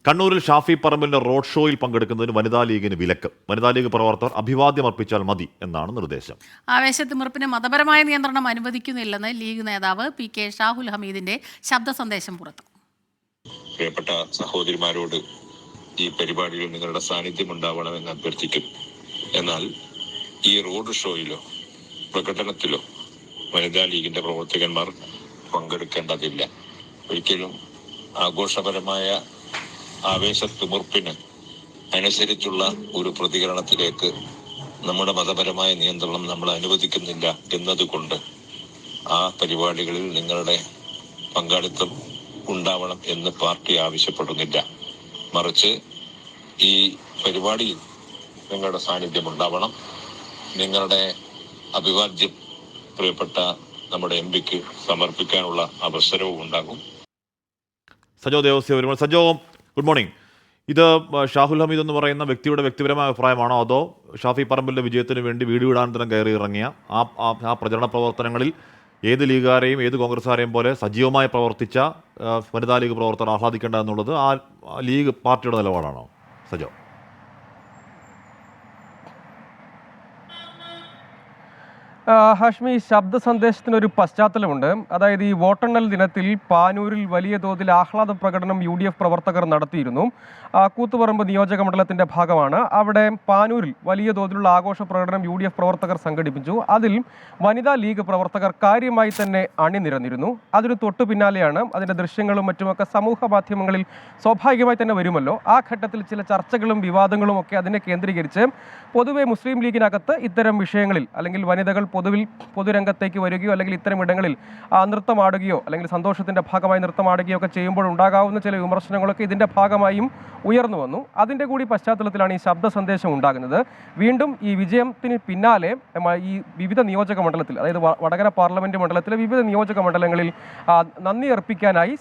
കണ്ണൂരിൽ ഷാഫി പറമ്പിലിന്റെ റോഡ് ഷോയിൽ പങ്കെടുക്കുന്നതിന് വനിതാ ലീഗിന് വിലക്ക്. വനിതാ ലീഗ് പ്രവർത്തകർ അഭിവാദ്യം അർപ്പിച്ചാൽ മതി എന്നാണ് നിർദ്ദേശം. ആവേശത്തിമിർപ്പിന് മതപരമായ നിയന്ത്രണം അനുവദിക്കുന്നില്ലെന്ന് ലീഗ് നേതാവ് PK ഷാഹുൽ ഹമീദിന്റെ ശബ്ദ സന്ദേശം പുറത്തു. പ്രിയപ്പെട്ട സഹോദരിമാരോട് ഈ പരിപാടിയിൽ നിങ്ങളുടെ സാന്നിധ്യം ഉണ്ടാവണമെന്ന് അഭ്യർത്ഥിക്കും. എന്നാൽ ഈ റോഡ് ഷോയിലോ പ്രകടനത്തിലോ വനിതാ ലീഗിന്റെ പ്രവർത്തകന്മാർ പങ്കെടുക്കേണ്ടതില്ല. ഒരിക്കലും ആഘോഷപരമായ ആവേശത്തിമിർപ്പിന് അനുസരിച്ചുള്ള ഒരു പ്രതികരണത്തിലേക്ക് നമ്മുടെ മതപരമായ നിയന്ത്രണം നമ്മൾ അനുവദിക്കുന്നില്ല എന്നതുകൊണ്ട് ആ പരിപാടികളിൽ നിങ്ങളുടെ പങ്കാളിത്തം ഉണ്ടാവണം എന്ന് പാർട്ടി ആവശ്യപ്പെടുന്നില്ല. മറിച്ച് ഈ പരിപാടിയിൽ നിങ്ങളുടെ സാന്നിധ്യം ഉണ്ടാവണം. നിങ്ങളുടെ അഭിവാദ്യം പ്രിയപ്പെട്ട നമ്മുടെ MP സമർപ്പിക്കാനുള്ള അവസരവും ഉണ്ടാകും. സജോ ദേവസ്യ വരുമ്പോൾ സജോ, ഗുഡ് മോർണിംഗ്. ഇത് ഷാഹുൽ ഹമീദ് എന്ന് വ്യക്തിയുടെ വ്യക്തിപരമായ അഭിപ്രായമാണോ, അതോ ഷാഫി പറമ്പിലിന്റെ വിജയത്തിന് വേണ്ടി വീട് വിടാനന്തരം കയറി ഇറങ്ങിയ ആ പ്രചരണ പ്രവർത്തനങ്ങളിൽ ഏത് ലീഗുകാരെയും ഏത് കോൺഗ്രസ്സുകാരെയും പോലെ സജീവമായി പ്രവർത്തിച്ച വനിതാ ലീഗ് പ്രവർത്തകർ ആഹ്ലാദിക്കേണ്ട എന്നുള്ളത് ആ ലീഗ് പാർട്ടിയുടെ നിലപാടാണോ സജോ? ഹാഷ്മി, ശബ്ദ സന്ദേശത്തിനൊരു പശ്ചാത്തലമുണ്ട്. അതായത് ഈ വോട്ടെണ്ണൽ ദിനത്തിൽ പാനൂരിൽ വലിയ തോതിൽ ആഹ്ലാദ പ്രകടനം UDF പ്രവർത്തകർ നടത്തിയിരുന്നു. കൂത്തുപറമ്പ് നിയോജക മണ്ഡലത്തിൻ്റെ ഭാഗമാണ്. അവിടെ പാനൂരിൽ വലിയ തോതിലുള്ള ആഘോഷ പ്രകടനം UDF പ്രവർത്തകർ സംഘടിപ്പിച്ചു. അതിൽ വനിതാ ലീഗ് പ്രവർത്തകർ കാര്യമായി തന്നെ അണിനിരന്നിരുന്നു. അതിന് തൊട്ടു പിന്നാലെയാണ് അതിൻ്റെ ദൃശ്യങ്ങളും മറ്റുമൊക്കെ സമൂഹ മാധ്യമങ്ങളിൽ സ്വാഭാവികമായി തന്നെ വരുമല്ലോ. ആ ഘട്ടത്തിൽ ചില ചർച്ചകളും വിവാദങ്ങളും ഒക്കെ അതിനെ കേന്ദ്രീകരിച്ച് പൊതുവെ മുസ്ലിം ലീഗിനകത്ത് ഇത്തരം വിഷയങ്ങളിൽ അല്ലെങ്കിൽ വനിതകൾ പൊതുരംഗത്തേക്ക് വരികയോ അല്ലെങ്കിൽ ഇത്തരം ഇടങ്ങളിൽ നൃത്തമാടുകയോ അല്ലെങ്കിൽ സന്തോഷത്തിൻ്റെ ഭാഗമായി നൃത്തമാടുകയോ ഒക്കെ ചെയ്യുമ്പോൾ ഉണ്ടാകാവുന്ന ചില വിമർശനങ്ങളൊക്കെ ഇതിൻ്റെ ഭാഗമായും ഉയർന്നു വന്നു. അതിൻ്റെ കൂടി പശ്ചാത്തലത്തിലാണ് ഈ ശബ്ദ സന്ദേശം ഉണ്ടാകുന്നത്. വീണ്ടും ഈ വിജയത്തിന് പിന്നാലെ ഈ വിവിധ നിയോജക മണ്ഡലത്തിൽ, അതായത് വടകര പാർലമെൻറ്റ് മണ്ഡലത്തിലെ വിവിധ നിയോജക മണ്ഡലങ്ങളിൽ നന്ദി അർപ്പിക്കാനായി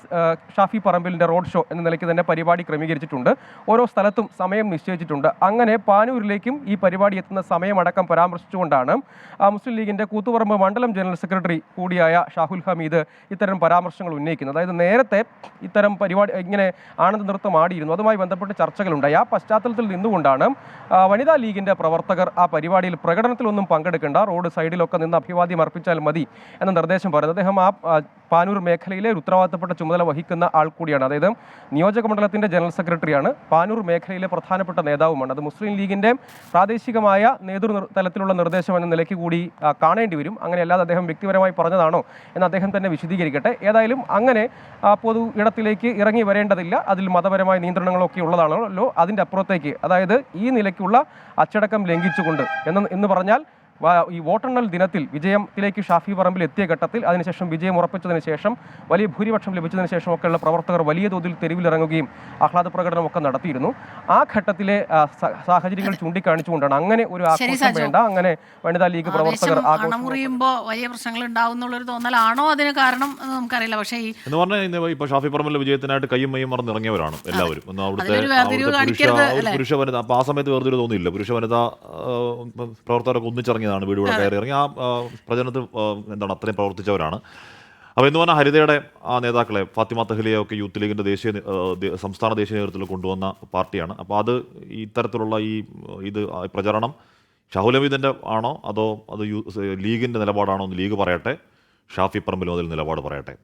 ഷാഫി പറമ്പിലിൻ്റെ റോഡ് ഷോ എന്ന നിലയ്ക്ക് തന്നെ പരിപാടി ക്രമീകരിച്ചിട്ടുണ്ട്. ഓരോ സ്ഥലത്തും സമയം നിശ്ചയിച്ചിട്ടുണ്ട്. അങ്ങനെ പാനൂരിലേക്കും ഈ പരിപാടി എത്തുന്ന സമയമടക്കം പരാമർശിച്ചുകൊണ്ടാണ് മുസ്ലിം ലീഗിൻ്റെ കൂത്തുപറമ്പ് മണ്ഡലം ജനറൽ സെക്രട്ടറി കൂടിയായ ഷാഹുൽ ഹമീദ് ഇത്തരം പരാമർശങ്ങൾ ഉന്നയിക്കുന്നത്. അതായത് നേരത്തെ ഇത്തരം പരിപാടി ഇങ്ങനെ ആനന്ദ നൃത്തം ആടിയിരുന്നു, അതുമായി ബന്ധപ്പെട്ട് ചർച്ചകളുണ്ടായി. ആ പശ്ചാത്തലത്തിൽ നിന്നുകൊണ്ടാണ് വനിതാ ലീഗിൻ്റെ പ്രവർത്തകർ ആ പരിപാടിയിൽ പ്രകടനത്തിലൊന്നും പങ്കെടുക്കേണ്ട, റോഡ് സൈഡിലൊക്കെ നിന്ന് അഭിവാദ്യം അർപ്പിച്ചാൽ മതി എന്ന നിർദ്ദേശം പറയുന്നത്. അദ്ദേഹം ആ പാനൂർ മേഖലയിലെ ഒരു ഉത്തരവാദിത്തപ്പെട്ട ചുമതല വഹിക്കുന്ന ആൾ കൂടിയാണ്. അതായത് നിയോജക മണ്ഡലത്തിൻ്റെ ജനറൽ സെക്രട്ടറിയാണ്, പാനൂർ മേഖലയിലെ പ്രധാനപ്പെട്ട നേതാവുമാണ്. അത് മുസ്ലിം ലീഗിൻ്റെ പ്രാദേശികമായ നേതൃതലത്തിലുള്ള നിർദ്ദേശം എന്ന നിലയ്ക്ക് കൂടി കാണേണ്ടി വരും. അങ്ങനെയല്ലാതെ അദ്ദേഹം വ്യക്തിപരമായി പറഞ്ഞതാണോ എന്ന് അദ്ദേഹം തന്നെ വിശദീകരിക്കട്ടെ. ഏതായാലും അങ്ങനെ പൊതു ഇടത്തിലേക്ക് ഇറങ്ങി വരേണ്ടതില്ല. അതിൽ മതപരമായ നിയന്ത്രണങ്ങളൊക്കെ ഉള്ളതാണല്ലോ. അതിൻ്റെ അപ്പുറത്തേക്ക്, അതായത് ഈ നിലയ്ക്കുള്ള അച്ചടക്കം ലംഘിച്ചുകൊണ്ട് എന്ന് പറഞ്ഞാൽ ഈ വോട്ടെണ്ണൽ ദിനത്തിൽ വിജയത്തിലേക്ക് ഷാഫി പറമ്പിൽ എത്തിയ ഘട്ടത്തിൽ അതിനുശേഷം വിജയം ഉറപ്പിച്ചതിന് ശേഷം വലിയ ഭൂരിപക്ഷം ലഭിച്ചതിന് ശേഷമൊക്കെയുള്ള പ്രവർത്തകർ വലിയ തോതിൽ തെരുവിലിറങ്ങുകയും ആഹ്ലാദ പ്രകടനമൊക്കെ നടത്തിയിരുന്നു. ആ ഘട്ടത്തിലെ സാഹചര്യങ്ങൾ ചൂണ്ടിക്കാണിച്ചുകൊണ്ടാണ് അങ്ങനെ ഒരു ആഘോഷം വേണ്ട, അങ്ങനെ വനിതാ ലീഗ് പ്രവർത്തകർ അണമുറിയുമ്പോൾ വലിയ പ്രശ്നങ്ങൾ ഉണ്ടാവുന്നുള്ളൊരു തോന്നലാണോ അതിന് കാരണം നമുക്കറിയില്ല. പക്ഷേ എന്ന് പറഞ്ഞാൽ ഇപ്പോൾ ഷാഫി പറമ്പിലെ വിജയത്തിനായിട്ട് കയ്യും മയ്യും മറന്ന് ഇറങ്ങിയവരാണ് എല്ലാവരും. അവിടുത്തെ പുരുഷ വനിത, അപ്പോൾ ആ സമയത്ത് വേർതിരിവ് തോന്നിയില്ല. പുരുഷ വനിതാ പ്രവർത്തകരൊക്കെ ഒന്നിച്ചിറങ്ങി വീട് ഇവിടെ കയറി ഇറങ്ങി ആ പ്രചരണത്തിൽ അത്രയും പ്രവർത്തിച്ചവരാണ്. അപ്പോൾ എന്ന് പറഞ്ഞാൽ ഹരിതയുടെ ആ നേതാക്കളെ ഫാത്തിമ തഹ്ലിയൊക്കെ യൂത്ത് ലീഗിൻ്റെ സംസ്ഥാന ദേശീയ നേതൃത്വത്തിൽ കൊണ്ടുവന്ന പാർട്ടിയാണ്. അപ്പോൾ അത് ഇത്തരത്തിലുള്ള ഇത് പ്രചരണം ഷാഹുൽ ഹമീദിൻ്റെ ആണോ അതോ അത് ലീഗിൻ്റെ നിലപാടാണോ എന്ന് ലീഗ് പറയട്ടെ, ഷാഫി പറമ്പിലും അതിൽ നിലപാട് പറയട്ടെ.